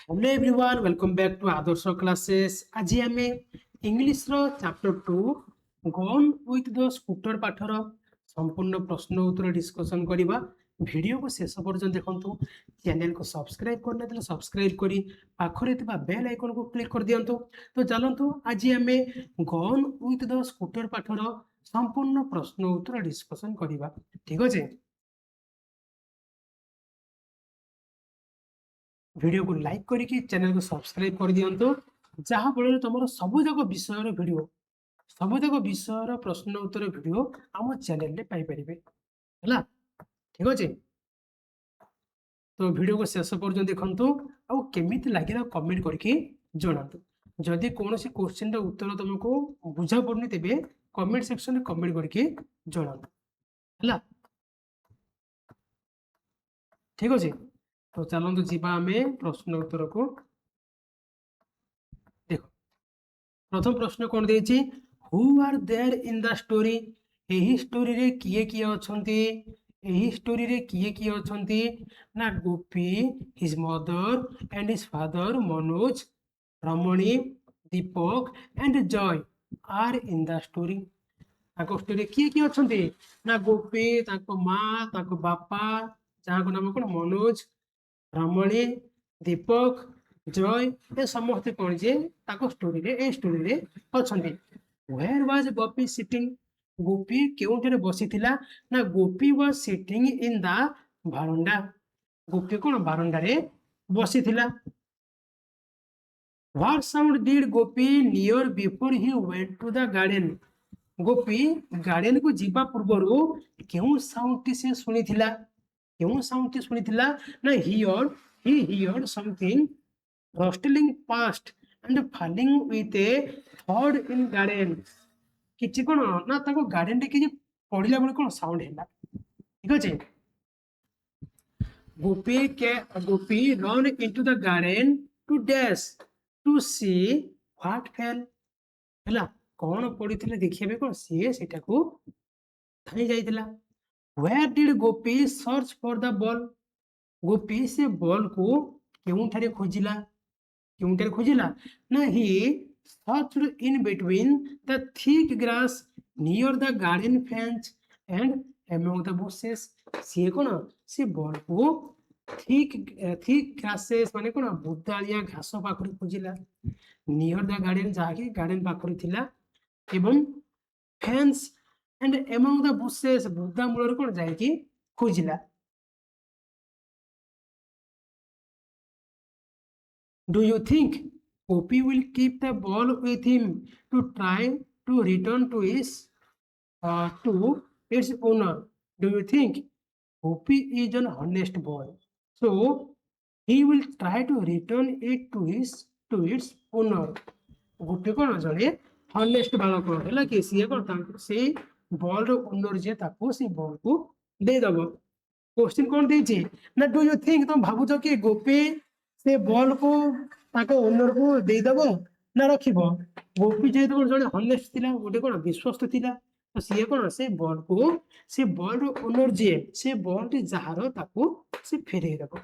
Hello everyone welcome back to Adarsh classes. आज आम English रो chapter 2 gun with the scooter पाठर संपूर्ण प्रश्न उत्तर डिस्कशन करवा। वीडियो को शेष पर्यंत देखंतु। चैनल को सब्सक्राइब करना तो सब्सक्राइब करी पाखरे थिबा बेल आइकन को क्लिक कर दियंतु। तो चलंतु आज आम गन विथ द स्कूटर पाठर संपूर्ण प्रश्न उत्तर डिस्कशन करवा। ठीक अछि। वीडियो को लाइक करके चैनल को सब्सक्राइब कर दियंतु। जहाँ फल तुम सबुजाक विषय वीडियो सबुजाक विषय प्रश्न उत्तर वीडियो आम चैनल रे पाई परिबे हैला। ठीक अछि। तो वीडियो को शेष पर्यंत देखंतु आ केमिति लागिला कमेंट करके जणातु। जदि कोनोसी क्वेश्चन रो उत्तर तुमको बुझा पड़नी तेबे कमेंट सेक्शन में कमेंट करके जणातु हैला। ठीक अछि। तो चलंतु जीवा हमें प्रश्न उत्तर को देखो। प्रथम प्रश्न कौन देछि? Who are there in the story? एही स्टोरी रे किए किए अछंती? एही स्टोरी रे किए किए अछंती? ना Gopi, his mother and his father Manoj, Ramani, Deepak and Jay are in the story. ताको स्टोरी किए किए अछंती? ना गोपी, ताको माँ, ताको बापा, जाको नाम कोन मनोज, रमणी, दीपक, जय ए समस्त कौन जे ताको स्टोरी रे ए स्टोरी रे अछंती। Where was Gopi sitting? Gopi केउठरे बसिथिला? ना Gopi was sitting in the verandah. Gopi कोन बारंडा रे बसिथिला। What sound did Gopi near before he went to the garden? Gopi garden को जीवा पूर्वरु केउ साउंड टी से सुनिथिला? केउ साउंड टी सुनिथिला? ना he heard something rustling past and falling with a thud in garden। किछि कोन ना ताको गार्डन रे किछि पडिला बेले कोन साउंड हैला। ठीक अछि। गोपी run into the garden to dash to see what fell। हैला कोन पडिथिले देखिबे कोन से सेटा को धाई जाइतिला। where did Gopi search for the ball? गोपी से बॉल को केउठारे खोजिला? केउठारे खोजिला? ना ही searched in between the thick grass near the garden fence and among the bushes। से कोन से बॉल को थिक ग्रासेस माने कोन बुदालिया घास पाखरे खोजिला। नियर द गार्डन जाके गार्डन पाखरे थिला एवं fence and among the bushes बुदा मूल कोन जाके खोजिला। Do you think Gopi will keep the ball with him to try to return to its owner? Do you think Gopi is an honest boy, so he will try to return it to its owner? गोपी कौन जड़े honest बालक है कि सी कौन से ball रो owner जे ताको से ball को दे दबो। क्वेश्चन कौन देछि ना डू यू थिंक तुम भाबुछ कि गोपी से बॉल को ताको ओनर को दे दबो ना रखिबो? गोपी जे तो जड़े हनेस्ट थिला गोटे कोन विश्वस्त थिला तो सी कौन से बॉल रो ओनर जे से बॉल टी जहारो ताको से फेरे दबो।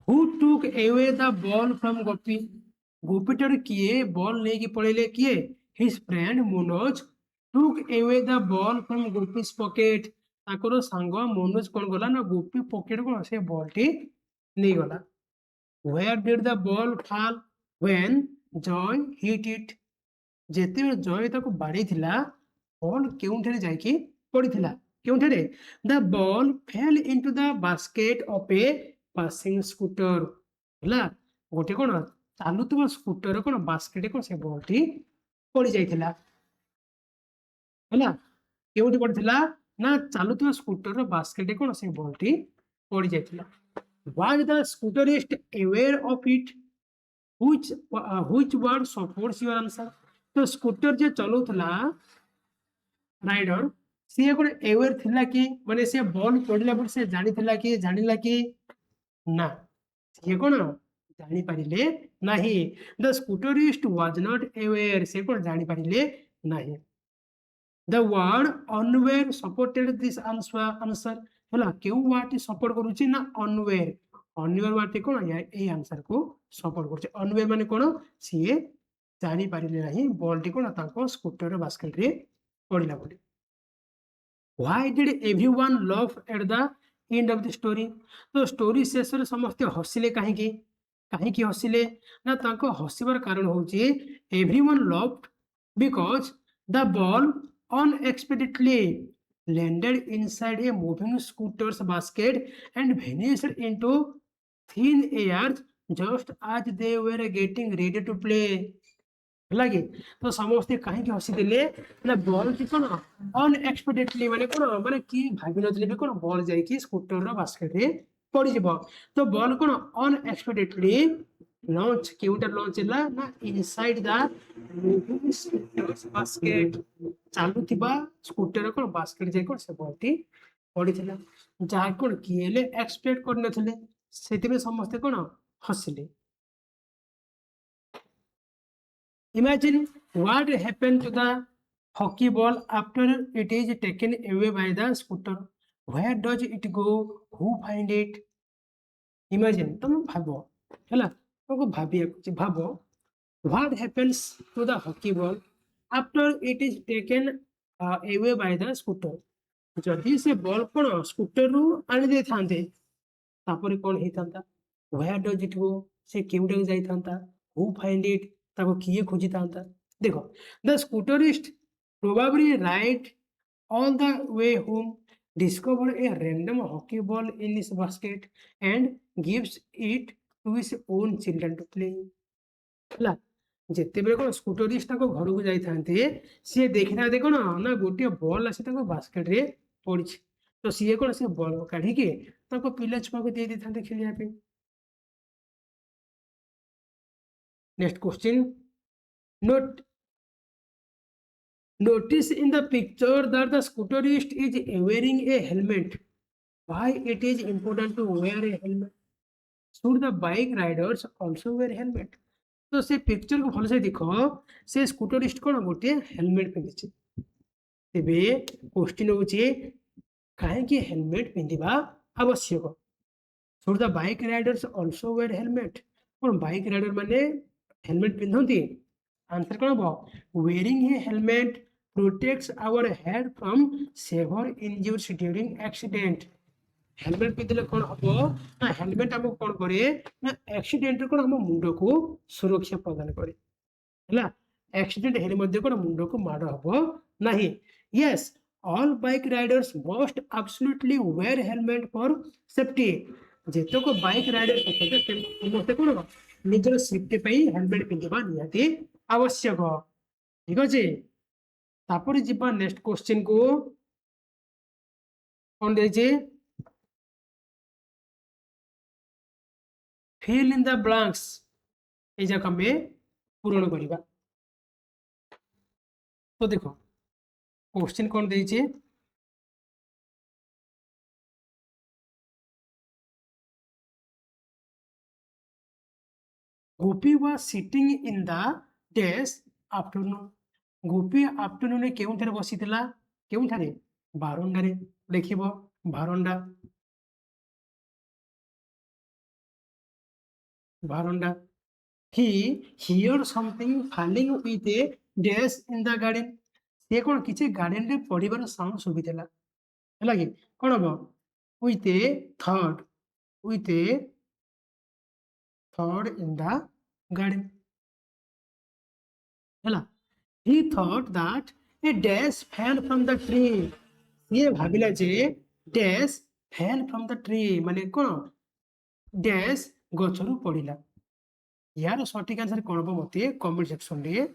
Who took away the ball from गोपी? गोपी टर किए बॉल लेके पड़ेले किए? His friend Manoj took away the ball from गोपी's pocket। ताकर सांग मनोज कोन गला ना गोपी पॉकेट को से बॉल टी नहीं गला। Where did the ball fall when Joy hit it? जेते जय ताको बाड़ी थिला बॉल केउठरे जाके पड़िथिला? केउठरे? The ball fell into the basket of a passing scooter। हैला गोटे कोन चालुतबा स्कूटर कोन बास्केट को से बॉल टी पड़ी जाइथिला। हैला केउठी पड़िथिला ना चालुतबा स्कूटर रो बास्केट कोन से बॉल टी पड़ी जाइथिला। Was the scooterist aware of it? Which word supports your answer? तो स्कूटर जे चलौथला राइडर सी कोन अवेयर थिला कि माने से बॉल पड़िला पर से जानिथिला कि जानिला कि ना सी कोन जानि पारिले नाही। The scooterist was not aware से कोन जानि पारिले नाही। The word unaware supported this answer. होला केउ वाट सपोर्ट करूची ना अनवेयर। अनवेयर माने कोन ए आंसर को सपोर्ट करछ अनवेयर माने कोन सीए जानि पारिले नाही बॉल टी कोन ताको स्कूटर बास्केट रे पड़िला बोली why did everyone love at the end of the story तो स्टोरी शेष रे समस्त हसिले काहेकि काहेकि हसिले ना ताको हसिबार कारण होची everyone loved because the ball unexpectedly landed inside a moving scooter's basket and vanished into thin air just as they were getting ready to play ହେଲା କି ତ ସମସ୍ତେ କାହିଁକି ହସିଥିଲେ ନା ବଲ୍ ଟି କଣ ଅନଏକ୍ସପେକ୍ଟେଡଲି ମାନେ କଣ ମାନେ କି ଭାବି ନଥିଲେ ବି କଣ ବଲ୍ ଯାଇକି ସ୍କୁଟରର ବାସ୍କେଟ ରେ ପଡିଯିବ ତ ବଲ୍ କଣ ଅନଏକ୍ସପେକ୍ଟେଡଲି ଲଞ୍ଚ କେଉଁଟା ଲଞ୍ଚ ହେଲା ନା ଇନସାଇଡ ଦ ମୁଭିଂ ସ୍କୁଟରସ୍ ବାସ୍କେଟ ଚାଲୁଥିବା ସ୍କୁଟର କଣ ବାସ୍କେଟ ଯାଇ କଣ ସେ ବଲ୍ ଟି ପଡିଥିଲା ଯାହା କଣ କିଏ ହେଲେ ଏକ୍ସପେକ୍ଟ କରିନଥିଲେ ସେଥିପାଇଁ ସମସ୍ତେ କଣ ହସିଲେ Imagine what happened to the hockey ball after it is taken away by the scooter. Where does it go? Who find it? Imagine, तुम भाबो, हैला, तुमको भाबिया कुछ भाबो. What happens to the hockey ball after it is taken away by the scooter? जदि से ball कोन scooter रु आनि दे थांते तापरे कोन हेतांता where does it go से केउडे जाइतांता who find it ताको किए खोजितांता देखो the scooterist probably right on the way home discovered a random hockey ball in his basket and gives it to his own children to play ହେଲା ଯେତେବେଳେ କଣ ସ୍କୁଟରିଷ୍ଟ ତାଙ୍କ ଘରକୁ ଯାଇଥାନ୍ତେ ସିଏ ଦେଖିଥାନ୍ତେ କଣ ନା ଗୋଟିଏ ବଲ୍ ଆସି ତାଙ୍କ ବାସ୍କେଟ ରେ ପଡିଛି ତ ସିଏ କଣ ସେ ବଲ୍ କାଢିକି ତାଙ୍କ ପିଲା ଛୁଆକୁ ଦେଇ ଦେଇଥାନ୍ତେ ଖେଳିବା ପାଇଁ next question note notice in the picture that the scooterist is wearing a helmet why it is important to wear a helmet should the bike riders also wear helmet तो से पिक्चर को भल से देखो से स्कूटरिस्ट कोन गोटे हेलमेट पिंधिछि तेबे question होछि काहे कि हेलमेट पिंधिबा आवश्यक should the bike riders also wear helmet cone bike rider माने हेलमेट पिंधंती आंसर कोन हो wearing a helmet protects our head from severe injuries during accident helmet पिंधिले कोन हबो ना हेलमेट हमको कोन करे ना एक्सीडेंट रे कोन हम मुंड को सुरक्षा प्रदान करे हला एक्सीडेंट हेले मध्ये कोन मुंड को माड हबो नाही yes all bike Riders must absolutely where helmet for safety जेतो को बाइक राइडर होते समस्त कोन निजर सेफ्टी पई हेलमेट पिंधिबा निहाती आवश्यक ठीक अछि तापर जिबा नेक्स्ट क्वेश्चन को कोन देजे फिल इन द ब्लैंक्स ए जगह में पूर्ण करिबा तो देखो क्वेश्चन कोन देजे Gopi was sitting in the desk afternoon Gopi afternoon केउठारे बसिथिला केउठारे बारंडारे देखिबो verandah verandah he heard something falling with a dash in the garden से कोन किछि गार्डन रे पडिबार साउंड सुबितेला हला कि कोन हबो with a third in the garden हला he thought that a dash fell from the tree ये भाबिला जे dash fell from the tree माने कोन dash गछरु पडिला यार सटीक आंसर कोन हबो मते कमेंट सेक्शन रे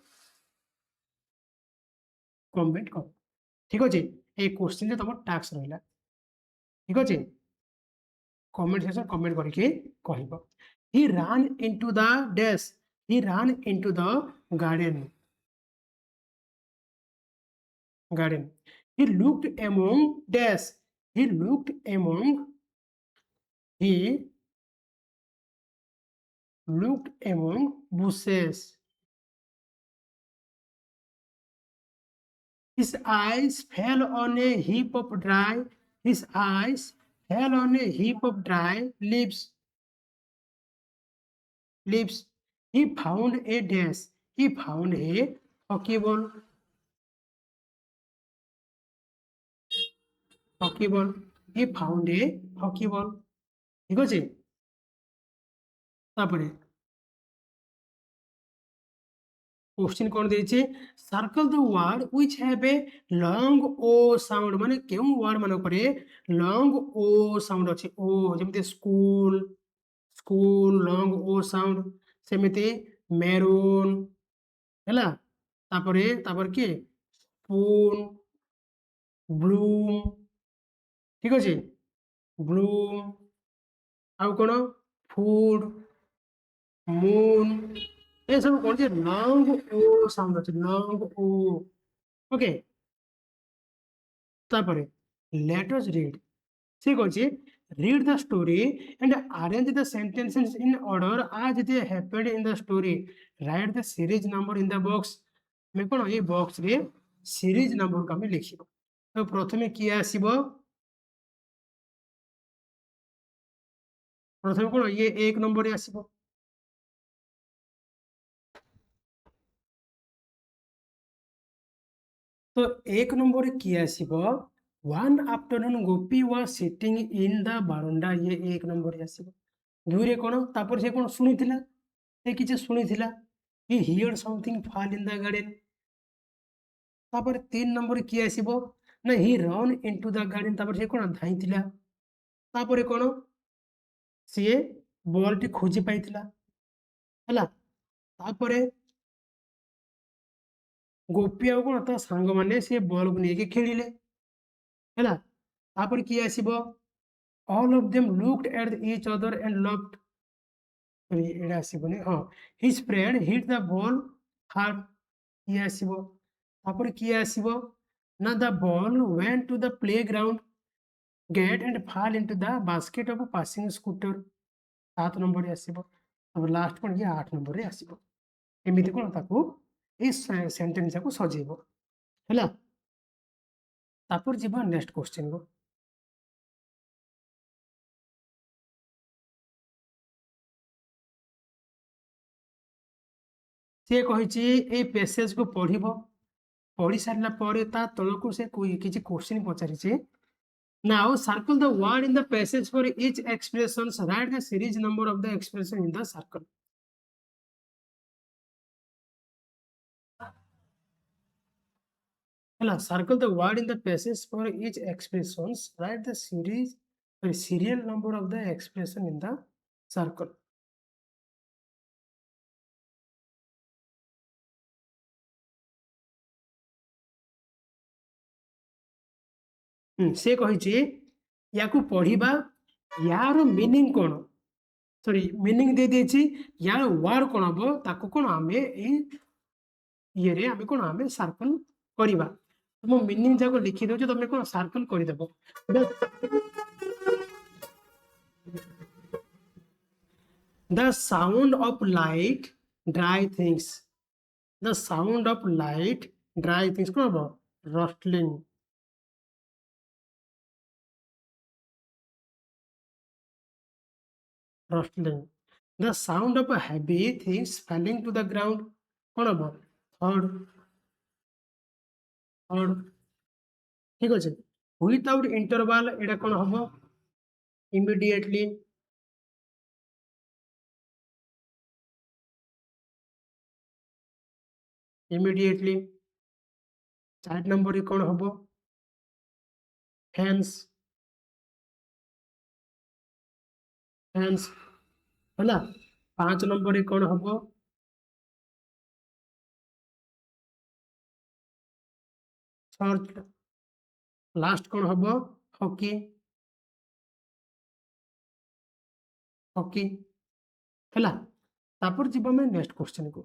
कमेंट कर ठीक अछि ए क्वेश्चन रे तमर टास्क रहला ठीक अछि कमेंट सेक्शन कमेंट करके कहबो he ran into the dash he ran into the garden he looked among dash he looked among bushes his eyes fell on a heap of dry leaves leaves. He found a dash. He found a hockey ball. Hockey ball. He found a hockey ball. ঠিক আছে? তারপরে question কোন ଦେଇଛି circle the word which have a long o sound মানে କେଉଁ ward ମାନଙ୍କରେ long o sound ଅଛି o ଯେମିତି school school long o sound ସେମିତି ମେରୁନ୍ ହେଲା ତାପରେ କିଏ ସ୍ପୁନ୍ ବ୍ଲୁମ୍ ଠିକ ଅଛି ବ୍ଲୁମ୍ ଆଉ କଣ ଫୁଡ୍ ମୁନ୍ ଏସବୁ କଣ ଯେ ଲଙ୍ଗ ଓ ସାଉଣ୍ଡ ଅଛି ଲଙ୍ଗ ଓ ଓକେ ତାପରେ let us read ଠିକ ଅଛି read the story and arrange the sentences in order as they happened in the story write the series number in the box ଆମେ କଣ ଏଇ ବକ୍ସ ରେ ସିରିଜ ନମ୍ବରକୁ ଆମେ ଲେଖିବା ତ ପ୍ରଥମେ କିଏ ଆସିବ ପ୍ରଥମେ କଣ ଇଏ 1 ନମ୍ବରରେ ଆସିବ तो एक नंबर किए आसीबो one afternoon Gopi was sitting in the verandah ये एक नंबर आसीबो दुई रे कोन तापर से कोन सुनिथिला से किछ सुनिथिला he hear something fall in the garden तापर तीन नंबर किए आसीबो ना he run into the garden तापर से कोन धाइथिला तापर कोन से बॉल टी खोजी पाइथिला हला तापर गोपी आ कोन ता संग माने से बॉल को नेके खेलिले हला तापर किए आसीबो all of them looked at each other and laughed ଏଇଟା ଆସିବନି ହଁ his friend hit the ball hard କିଏ ଆସିବ ତାପରେ କିଏ ଆସିବ ନା the ball went to the playground gate and fall into the basket of a passing scooter 7 ନମ୍ବରରେ ଆସିବ ତାପରେ ଲାଷ୍ଟ କଣ କି 8 ନମ୍ବରରେ ଆସିବ ଏମିତି କଣ ତାକୁ ଏଇ ସେଣ୍ଟେନ୍ସ କୁ ସଜେଇବ ହେଲା ତାପରେ ଯିବା ନେକ୍ସଟ କ୍ୱେଶ୍ଚନ କୁ ସେ କହିଛି ଏଇ ପେସେଜ କୁ ପଢିବ ପଢି ସାରିଲା ପରେ ତା ତଳକୁ ସେ କିଛି କ୍ୱେଶ୍ଚନ ପଚାରିଛି now circle the word in the passage for each expressions write the series number of the expression in the circle ହେଲା circle the word in the passage for each expressions write the serial number of the expression in the circle से कहिछि याकू पढ़िबा यार meaning कोन sorry meaning दे देछि यार word कोन हबो ताकू कोन आमे ए ये रे आमे कोन आमे सर्कल करिबा तुम मीनिंग जाको लिखि दो तुम कोन सर्कल करि देबो the sound of light dry things the sound of light dry things कोन हबो rustling rustling the sound of heavy things falling to the ground कोन हबो third ठीक अछि without interval एटा कोन हबो immediately चार नंबर रे कोन हबो hence होला 5 नंबर रे कोन हबो सर्च लास्ट कोन हबो हॉकी ହେଲା तापर जीव में नेक्स्ट क्वेश्चन को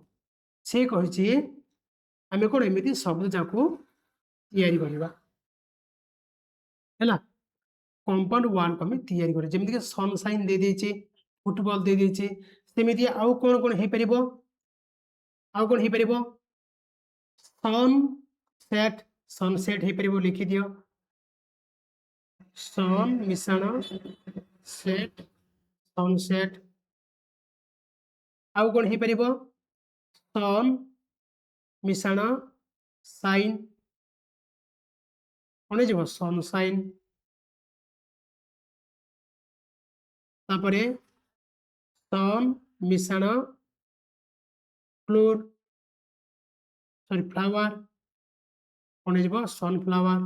से कहिछि आमे कोन एमिति शब्द जाको तयारी करबा ହେଲା कंपाउंड वर्ड को हमें तयारी करे जेमिति के सनशाइन दे देछि फुटबॉल दे देछि सेमिति आउ कोन कोन हे परिबो सनसेट हे परिबो लिखि दियो सन मिश्रण सेट सनसेट आउ कौन हो पार सन मिशाण साइन कौन हो सनसाइन तापर सन मिशाण फ्लोर सॉरी फ्लावर कौन हो सनफ्लावर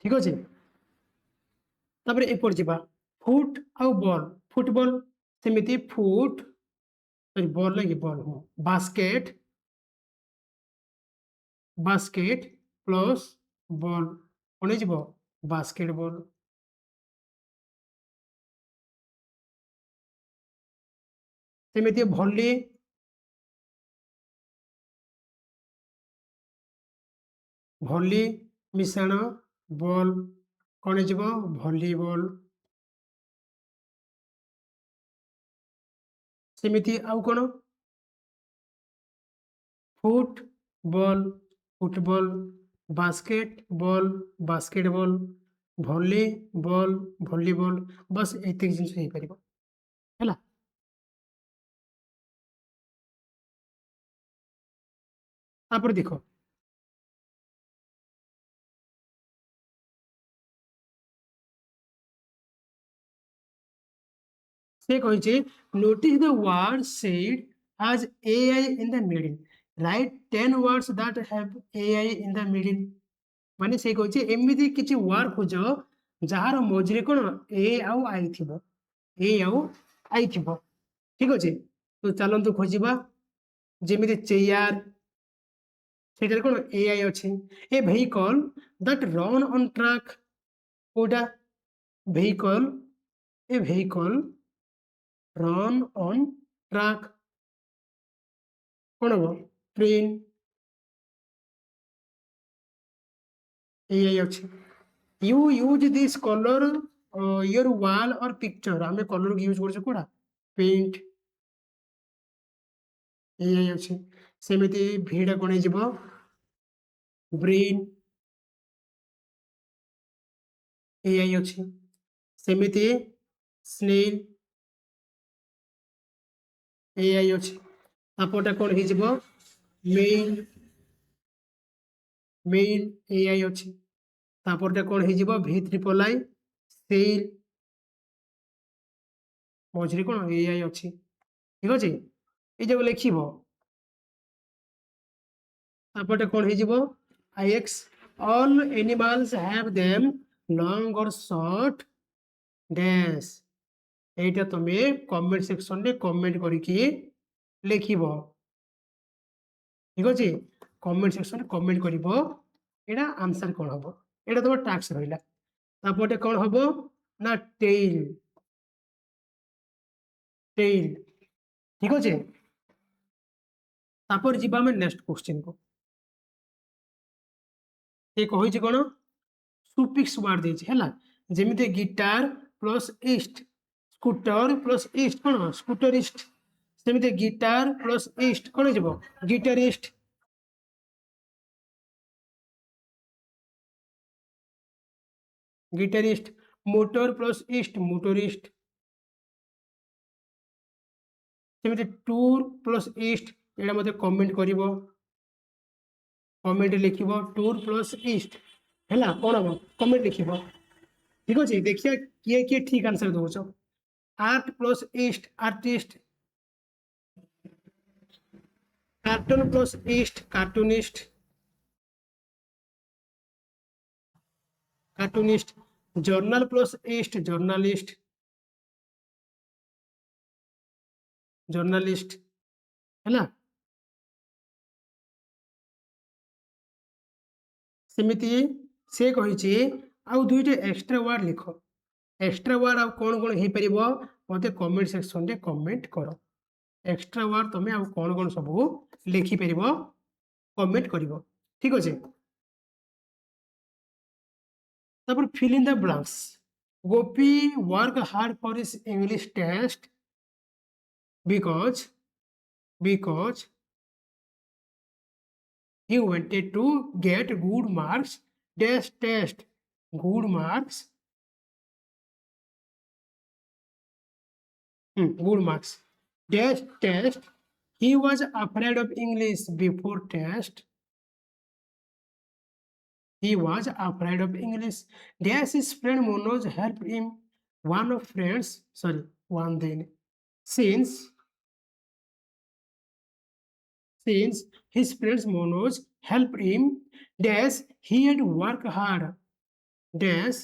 ठीक अच्छे तापर एपट जा फुट आउ बॉल फुटबॉल सेमती फुट सॉरी बॉल लगे ball basket basket plus ball कौन हो बास्केटबॉल सेमती भली भली मिशाण बॉल कौन हो भलीबॉल सेमती आउ कौन फुटबॉल फुटबॉल बास्केटबॉल बास्केटबॉल भलीबॉल भलीबॉल बस एतिक जिनिस हो पार है तापर देख से कही notice the word said as AI in the middle write 10 words that have AI in the middle माने से कही एमती किसी वर्ड खोज जार मझे कौन ए आउ आई थी ए आउ आई थी ठीक अच्छे तो चलतु खोजा जमी चेयर से कौन ए आई अच्छे ए vehicle that run on track Kota vehicle a vehicle run on track कौन हम ट्रेन ए अच्छे you use this colour your वाल और पिक्चर आम कलर यूज करा पेंट ए अच्छे सेमती भिड़ा कौन हो ब्रेन ए अच्छे सेमती स्नेल ए अच्छे तापटा कौन हो मेल मेल ए अच्छे तापरटा कौन हो भि ट्रिपल आई सेल मझे कौन ए अच्छे ठीक अच्छे ये जब लिख तापरटा कौन हो आई एक्स all animals have them long or short dash এইটা তুমি কমেন্ট সেকশনে কমেন্ট করিকি লিখিব ঠিক আছে কমেন্ট সেকশনে কমেন্ট করিব এটা আনসার কোন হবো এটা তোমার টাস্ক রইলা তারপরে কোন হবো না টেইল টেইল ঠিক আছে তারপর ଯିବା ଆମେ ନେକ୍ସଟ क्वेश्चन को ଏ କହିଛି কোন ସୁଫିକ୍ସ ୱାର୍ଡ ଦେଇଛି ହେଲା ଯେମିତି ଗିଟାର ପ୍ଲସ୍ ଇଷ୍ଟ स्कूटर प्लस इस्ट कौन स्कूटरिस्ट सेमती गिटार प्लस इस्ट कौन हो guitarist guitarist motor plus east motorist सेमती टूर प्लस इस्ट ये मत कमेंट कर कमेंट लिख टूर प्लस इस्ट है कौन हम कमेंट लिख ठीक अच्छे देखिए किए किए ठीक आंसर दौच art plus ist artist cartoon plus ist cartoonist cartoonist journal plus ist journalist journalist है सेमती से कही आउ दुईटे एक्स्ट्रा वर्ड लिख एक्स्ट्रा वर्ड आउ कौन कौन हो पार मत कमेंट सेक्शन रे कमेंट कर एक्स्ट्रा वर्ड तुम आउ कौन कौन सब लिखिपर कमेंट कर ठीक अच्छे तापर fill in the blanks Gopi work hard for his English test because he wanted to get good marks dash test good marks good marks. Dash test. He was afraid of English before test. He was afraid of English. Dash his friend Manoj helped him. One of friends, sorry, one then. Since since his friends Manoj helped him, dash he had worked hard. Dash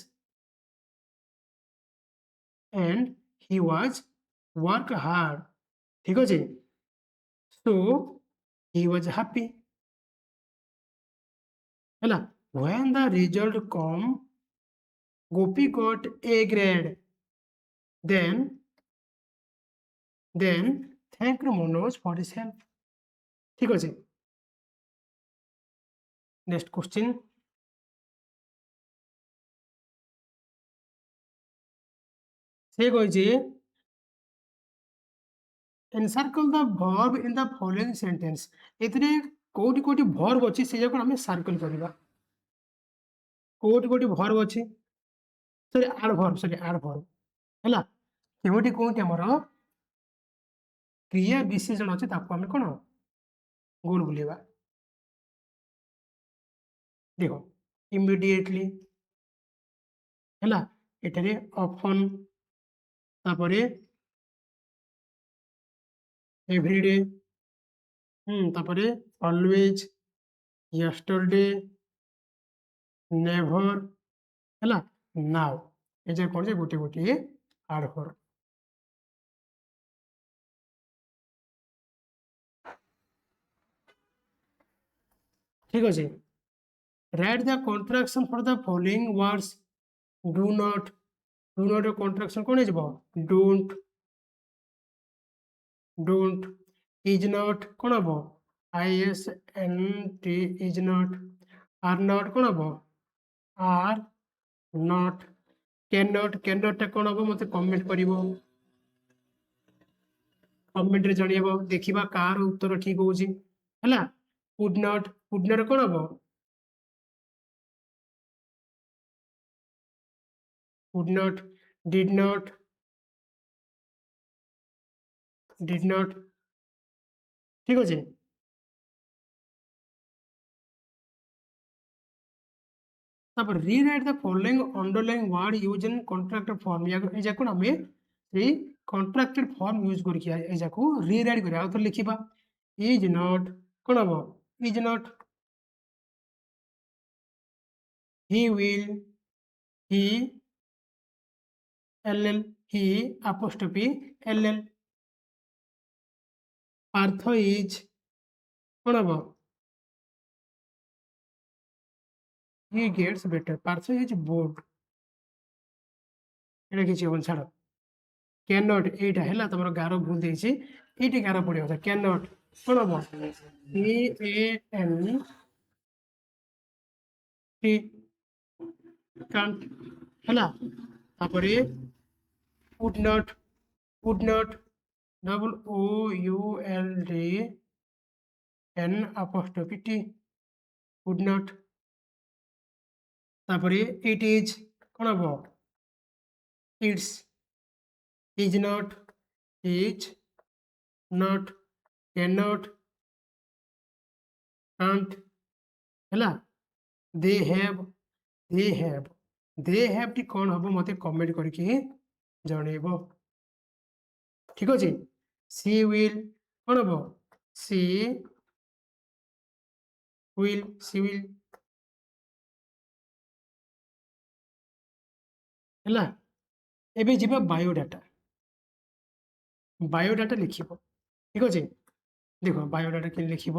and he was work hard. ঠিক আছে? So he was happy. ହେଲା? When the result come, Gopi got A grade. Then thanked Manoj for his help. ঠিক আছে? Next question. সে কইছে encircle the verb in the following sentence. এଥିରେ କୋଉଠି କୋଉଠି verb ଅଛି ସେ ଯାକୁ ଆମେ circle କରିବା। କୋଉଠି କୋଉଠି verb ଅଛି adverb ହେଲା କେଉଁଠି କୋଉଠି ଆମର କ୍ରିୟା ବିଶେଷଣ ଅଛି ତାକୁ ଆମେ କଣ ଗୋଲ ବୁଲେଇବା। ଦେଖ immediately ହେଲା ଏଠାରେ often ତାପରେ everyday ତାପରେ always yesterday never ହେଲା now ଏ ଯେ କଣ ଯେ ଗୋଟିଏ ଗୋଟିଏ adverb। ঠিক আছে write the contraction for the following words do not contraction କଣ ହେଇଯିବ don't is not କଣ ହବ isnt is not are not କଣ ହବ are not cannot ଟା କଣ ହବ ମତେ କମେଣ୍ଟ କରିବ କମେଣ୍ଟ ରେ ଜଣେଇବ ଦେଖିବା କାହାର ଉତ୍ତର ଠିକ ହଉଛି ହେଲା would not କଣ ହବ would not did not ঠিক আছে তারপর rewrite the following underlying word used in contracted form এই যাକୁ ଆମେ ସେଇ contracted form ୟୁଜ କରିକି এই ଯାକୁ rewrite କରିବା ଆଉ ଥରେ ଲେଖିବା is not କଣ ହବ is not he will he ll he apostrophe ll Partha is କଣ ହବ he gets better Partha is bored এটা କିଛି ହବନି ଛାଡ଼ cannot এইটা ହେଲା ତମର ଗାର ଭୁଲ ଦେଇଛି ଏଇଠି ଗାର ପଡିବ କଥା cannot କଣ ହବ can't ହେଲା ତାପରେ would not double o u l d n apostrophe t would not তারপরে it is কোন হবো it's is not cannot can't ହେଲା they have ଟି କଣ ହବ ମତେ କମେଣ୍ଟ କରିକି ଜଣେଇବ ঠিক ଅଛି she will କଣ ହବ she will ହେଲା ଏବେ ଯିବା ବାୟୋଡାଟା ଲେଖିବ ঠিক ଅଛି ଦେଖ ବାୟୋଡାଟା କେମିତି ଲେଖିବ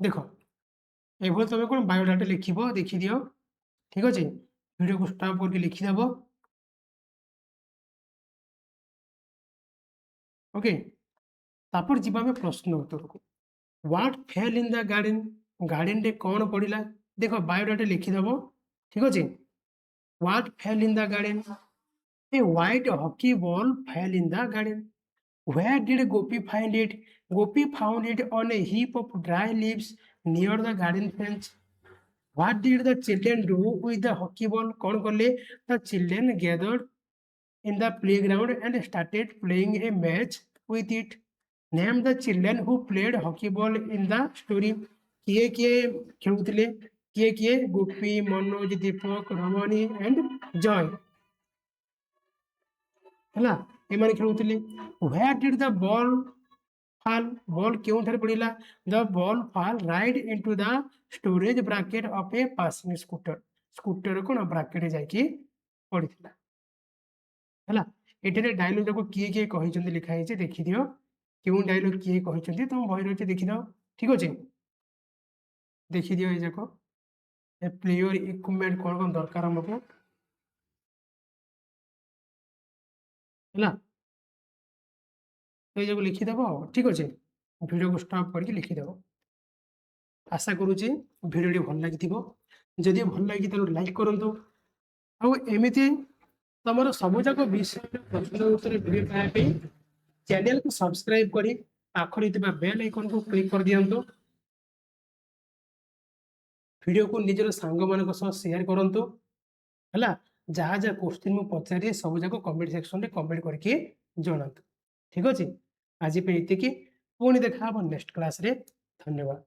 ଦେଖ ଏଇଭଳି ତମେ କଣ ବାୟୋଡାଟା ଲେଖିବ ଦେଖିଦିଅ ঠিক ଅଛି ଭିଡିଓକୁ ଷ୍ଟପ୍ କରିକି ଲେଖିଦେବ ଓକେ ତାପରେ ଯିବା ଆମେ ପ୍ରଶ୍ନ ଉତ୍ତରକୁ What fell in the garden? ଗାର୍ଡେନରେ କଣ ପଡିଲା ଦେଖ ବାୟୋଡାଟା ଲେଖିଦେବ ଠିକ ଅଛି What fell in the garden? A white hockey ball fell in the garden. Where did Gopi find it? Gopi found it on a heap of dry leaves near the garden fence. What did the children do with the hockey ball? कौन कले? The children gathered in the playground and started playing a match with it. Name the children who played hockey ball in the story. किए किए खेलुଥିଲେ? किए किए? गोपी, मनोज, दीपक, रमणी and जय. ହେଲା ଏମାନେ ଖେଳୁଥିଲେ. Where did the ball fall? Ball କେଉଁଠାରେ ପଡ଼ିଲା? The ball fall right into the storage bracket of a passing scooter. Scooter କ'ଣ ବ୍ରାକେଟ ଯାଇକି ପଡ଼ିଥିଲା. ହେଲା ଏଠାରେ ଡାଇଲଗ ଯାକ କିଏ କିଏ କହିଛନ୍ତି ଲେଖା ହେଇଛି ଦେଖିଦିଅ. କେଉଁ ଡାଇଲଗ କିଏ କହିଛନ୍ତି ତମ ବହିରେ ଅଛି ଦେଖିଦିଅ. ଠିକ ଅଛି ଦେଖିଦିଅ ଏଇ ଯାକ. ପ୍ଲେୟର ଇକ୍ୱିପମେଣ୍ଟ କ'ଣ କ'ଣ ଦରକାର ଆମକୁ ହେଲା तो ये लिखिदेव ठीक अच्छे भिडियो को स्टॉप करके लिखिदेव. आशा करुच्ची भिडियो भल लगी जदि भल लगी तो लाइक करूँ आमती तुम सब जाक विषय प्रश्न उत्तर भिडियो पाइबा चैनल को सब्सक्राइब कर पाखरी बेल आइकन को क्लिक कर दिंतु. भिडियो को निजर सांग मान शेयर करूँ है जहाँ जहाँ क्वेश्चन मुझे पचारे सब जाक कमेंट सेक्शन में कमेंट करके जनातु. ठीक अच्छे आज पे पुणी देखा नेक्स्ट क्लास रे. धन्यवाद.